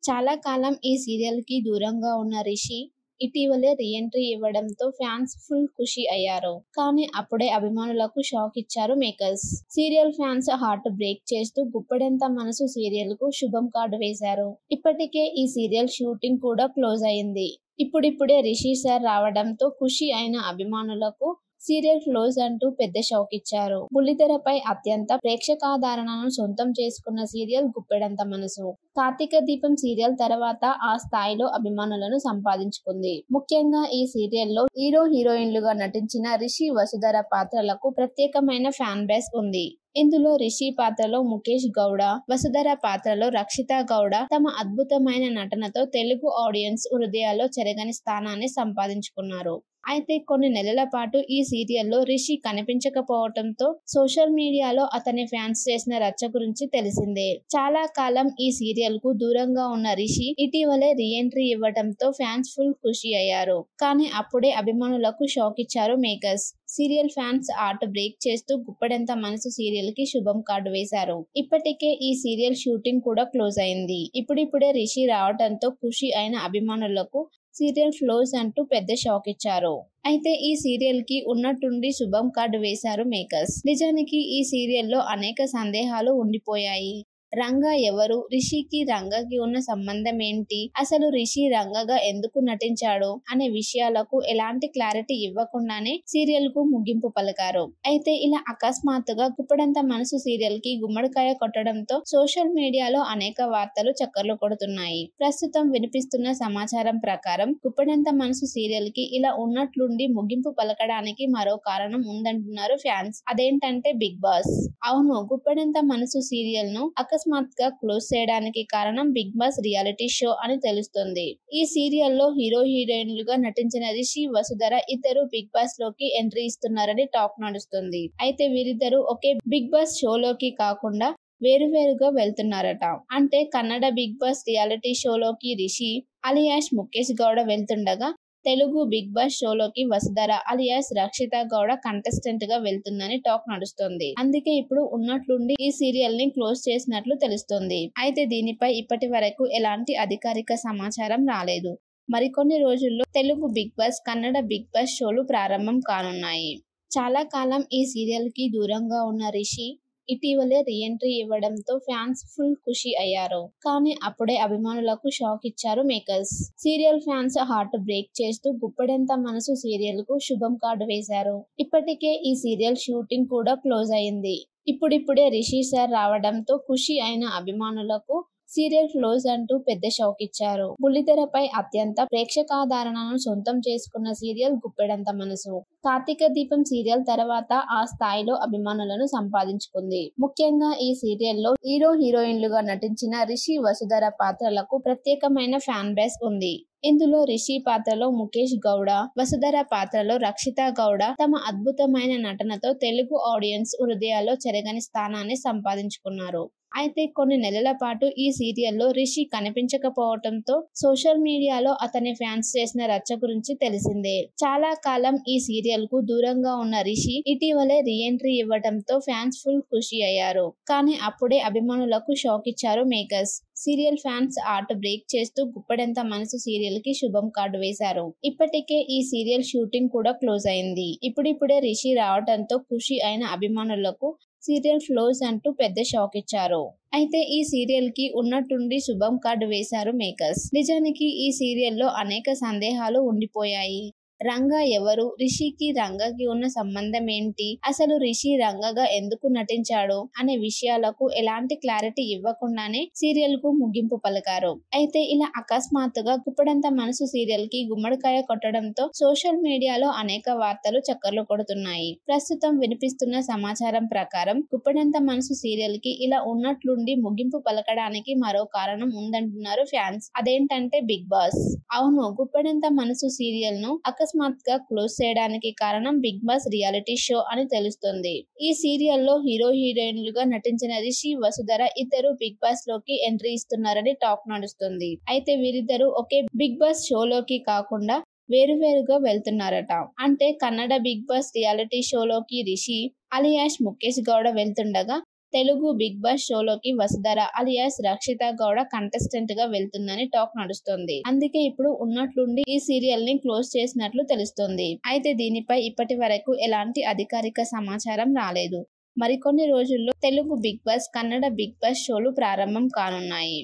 చాలా కాలం ఈ సీరియల్‌కి దూరంగా ఉన్న రిషి ఇటీవలే రీ ఎంట్రీ ఇవ్వడంతో ఫ్యాన్స్ ఫుల్ ఖుషి అయ్యారు. కానీ అప్పుడే అభిమానులకు షాక్ ఇచ్చారు makers. Serial fans heart break చేస్తూ గుప్పెడంత మనసు సీరియల్‌కు శుభం కార్డు వేశారు. ఇప్పటికే ఈ సీరియల్ షూటింగ్ కూడా క్లోజ్ అయింది. ఇప్పుడిప్పుడే రిషి సార్ రావడంతో ఖుషి అయిన అభిమానులకు సీరియల్ క్లోజ్ అంటూ పెద్ద షాక్ ఇచ్చారు. బుల్లితెరపై అత్యంత ప్రేక్షకాదరణను సొంతం చేసుకున్న సీరియల్ గుప్పెడంత మనసు. కార్తీక దీపం సీరియల్ తర్వాత ఆ స్థాయిలో అభిమానులను సంపాదించుకుంది. ముఖ్యంగా ఈ సీరియల్లో హీరో హీరోయిన్లుగా నటించిన రిషి వసుధర పాత్రలకు ప్రత్యేకమైన ఫ్యాన్ బేస్ ఉంది. ఇందులో రిషి పాత్రలో ముఖేష్ గౌడ, వసుధర పాత్రలో రక్షిత గౌడ తమ అద్భుతమైన నటనతో తెలుగు ఆడియన్స్ హృదయాల్లో చెరగని స్థానాన్ని సంపాదించుకున్నారు. అయితే కొన్ని నెలల పాటు ఈ సీరియల్లో రిషి కనిపించకపోవడంతో సోషల్ మీడియాలో అతని ఫ్యాన్స్ చేసిన రచ్చ గురించి తెలిసిందే. చాలా కాలం ఈ సీరియల్ కు దూరంగా ఉన్న రిషి ఇటీవలే రీ ఎంట్రీ ఇవ్వడంతో ఫ్యాన్స్ ఫుల్ ఖుషి అయ్యారు. కానీ అప్పుడే అభిమానులకు షాక్ ఇచ్చారు makers. Serial fans heart break చేస్తూ గుప్పెడంత మనసు సీరియల్ కి శుభం కార్డు వేశారు. ఇప్పటికే ఈ సీరియల్ షూటింగ్ కూడా క్లోజ్ అయింది. ఇప్పుడిప్పుడే రిషి రావడంతో ఖుషి అయిన అభిమానులకు సీరియల్ క్లోజ్ అంటూ పెద్ద షాక్ ఇచ్చారు. అయితే ఈ సీరియల్ కి ఉన్నట్టుండి శుభం కార్డు వేశారు మేకర్స్. నిజానికి ఈ సీరియల్లో అనేక సందేహాలు ఉండిపోయాయి. రంగా ఎవరు? రిషికి రంగకి ఉన్న సంబంధం ఏంటి? అసలు రిషి రంగగా ఎందుకు నటించాడు అనే విషయాలకు ఎలాంటి క్లారిటీ ఇవ్వకుండానే సీరియల్ కు ముగింపు పలికారు. అయితే ఇలా అకస్మాత్తుగా గుప్పెడంత మనసు సీరియల్ కి గుమ్మడికాయ కొట్టడంతో సోషల్ మీడియాలో అనేక వార్తలు చక్కర్లు కొడుతున్నాయి. ప్రస్తుతం వినిపిస్తున్న సమాచారం ప్రకారం గుప్పెడంత మనసు సీరియల్ కి ఇలా ఉన్నట్లుండి ముగింపు పలకడానికి మరో కారణం ఉందంటున్నారు ఫ్యాన్స్. అదేంటంటే బిగ్ బాస్. అవును, గుప్పెడంత మనసు సీరియల్ ను అకస్మాత్తుగా క్లోజ్ చేయడానికి కారణం బిగ్ బాస్ రియాలిటీ షో అని తెలుస్తుంది. ఈ సీరియల్లో హీరో హీరోయిన్లుగా నటించిన రిషి, వసుధర ఇద్దరు బిగ్ బాస్ లోకి ఎంట్రీ ఇస్తున్నారని టాక్ నడుస్తుంది. అయితే వీరిద్దరూ ఒకే బిగ్ బాస్ షోలోకి కాకుండా వేరువేరుగా వెళ్తున్నారట. అంటే కన్నడ బిగ్ బాస్ రియాలిటీ షోలోకి రిషి అలియాస్ ముఖేష్ గౌడ వెళ్తుండగా తెలుగు బిగ్ బాస్ షోలోకి వసుధర అలియాస్ రక్షిత గౌడ కంటెస్టెంట్ గా వెళ్తుందని టాక్ నడుస్తుంది. అందుకే ఇప్పుడు ఉన్నట్లుండి ఈ సీరియల్ ని క్లోజ్ చేసినట్లు తెలుస్తుంది. అయితే దీనిపై ఇప్పటి వరకు ఎలాంటి అధికారిక సమాచారం రాలేదు. మరికొన్ని రోజుల్లో Telugu Bigg Boss, Kannada Bigg Boss షోలు ప్రారంభం కానున్నాయి. చాలా కాలం ఈ సీరియల్ కి దూరంగా ఉన్న రిషి ఇటీవలే రీ ఎంట్రీ ఇవ్వడంతో ఫ్యాన్స్ ఫుల్ ఖుషి అయ్యారు. కానీ అప్పుడే అభిమానులకు షాక్ ఇచ్చారు makers. Serial fans heart break చేస్తూ గుప్పెడంత మనసు సీరియల్ కు శుభం కార్డు వేశారు. ఇప్పటికే ఈ సీరియల్ షూటింగ్ కూడా క్లోజ్ అయింది. ఇప్పుడిప్పుడే రిషి సార్ రావడంతో ఖుషి అయిన అభిమానులకు సీరియల్ క్లోజ్ అంటూ పెద్ద షాక్ ఇచ్చారు. బుల్లితెరపై అత్యంత ప్రేక్షకాదరణను సొంతం చేసుకున్న సీరియల్ గుప్పెడంత మనసు. కార్తీక దీపం సీరియల్ తర్వాత ఆ స్థాయిలో అభిమానులను సంపాదించుకుంది. ముఖ్యంగా ఈ సీరియల్లో హీరో హీరోయిన్లుగా నటించిన రిషి, వసుధర పాత్రలకు ప్రత్యేకమైన ఫ్యాన్ బేస్ ఉంది. ఇందులో రిషి పాత్రలో ముఖేష్ గౌడ, వసుధర పాత్రలో రక్షిత గౌడ తమ అద్భుతమైన నటనతో తెలుగు ఆడియన్స్ హృదయాల్లో చెరగని స్థానాన్ని సంపాదించుకున్నారు. అయితే కొన్ని నెలల పాటు ఈ సీరియల్లో రిషి కనిపించకపోవడంతో సోషల్ మీడియాలో అతని ఫ్యాన్స్ చేసిన రచ్చ గురించి తెలిసిందే. చాలా కాలం ఈ సీరియల్ కు దూరంగా ఉన్న రిషి ఇటీవలే రీ ఎంట్రీ ఇవ్వడంతో ఫ్యాన్స్ ఫుల్ ఖుషి అయ్యారు. కానీ అప్పుడే అభిమానులకు షాక్ ఇచ్చారు makers. Serial fans heart break చేస్తూ గుప్పెడంత మనసు సీరియల్ కి శుభం కార్డు వేశారు. ఇప్పటికే ఈ సీరియల్ షూటింగ్ కూడా క్లోజ్ అయింది. ఇప్పుడిప్పుడే రిషి రావడంతో ఖుషి అయిన అభిమానులకు సీరియల్ క్లోజ్ అంటూ పెద్ద షాక్ ఇచ్చారు. అయితే ఈ సీరియల్ కి ఉన్నట్టుండి శుభం కార్డు వేశారు మేకర్స్. నిజానికి ఈ సీరియల్లో అనేక సందేహాలు ఉండిపోయాయి. రంగా ఎవరు? రిషికి రంగకి ఉన్న సంబంధం ఏంటి? అసలు రిషి రంగగా ఎందుకు నటించాడు అనే విషయాలకు ఎలాంటి క్లారిటీ ఇవ్వకుండానే సీరియల్ కు ముగింపు పలికారు. అయితే ఇలా అకస్మాత్తుగా గుప్పెడంత మనసు సీరియల్ కి గుమ్మడికాయ కొట్టడంతో సోషల్ మీడియాలో అనేక వార్తలు చక్కర్లు కొడుతున్నాయి. ప్రస్తుతం వినిపిస్తున్న సమాచారం ప్రకారం గుప్పెడంత మనసు సీరియల్ కి ఇలా ఉన్నట్లుండి ముగింపు పలకడానికి మరో కారణం ఉందంటున్నారు ఫ్యాన్స్. అదేంటంటే బిగ్ బాస్. అవును, గుప్పెడంత మనసు సీరియల్ ను అకస్మాత్తుగా క్లోజ్ చేయడానికి కారణం బిగ్ బాస్ రియాలిటీ షో అని తెలుస్తుంది. ఈ సీరియల్లో హీరో హీరోయిన్లుగా నటించిన రిషి, వసుధర ఇద్దరు బిగ్ బాస్ లోకి ఎంట్రీ ఇస్తున్నారని టాక్ నడుస్తుంది. అయితే వీరిద్దరూ ఒకే బిగ్ బాస్ షోలోకి కాకుండా వేరువేరుగా వెళ్తున్నారట. అంటే కన్నడ బిగ్ బాస్ రియాలిటీ షోలోకి రిషి అలియాస్ ముఖేష్ గౌడ వెళ్తుండగా తెలుగు బిగ్ బాస్ షోలోకి వసుధర అలియాస్ రక్షిత గౌడ కంటెస్టెంట్ గా వెళ్తుందని టాక్ నడుస్తోంది. అందుకే ఇప్పుడు ఉన్నట్లుండి ఈ సీరియల్ ని క్లోజ్ చేసినట్లు తెలుస్తోంది. అయితే దీనిపై ఇప్పటి వరకు ఎలాంటి అధికారిక సమాచారం రాలేదు. మరికొన్ని రోజుల్లో Telugu Bigg Boss, Kannada Bigg Boss షోలు ప్రారంభం కానున్నాయి.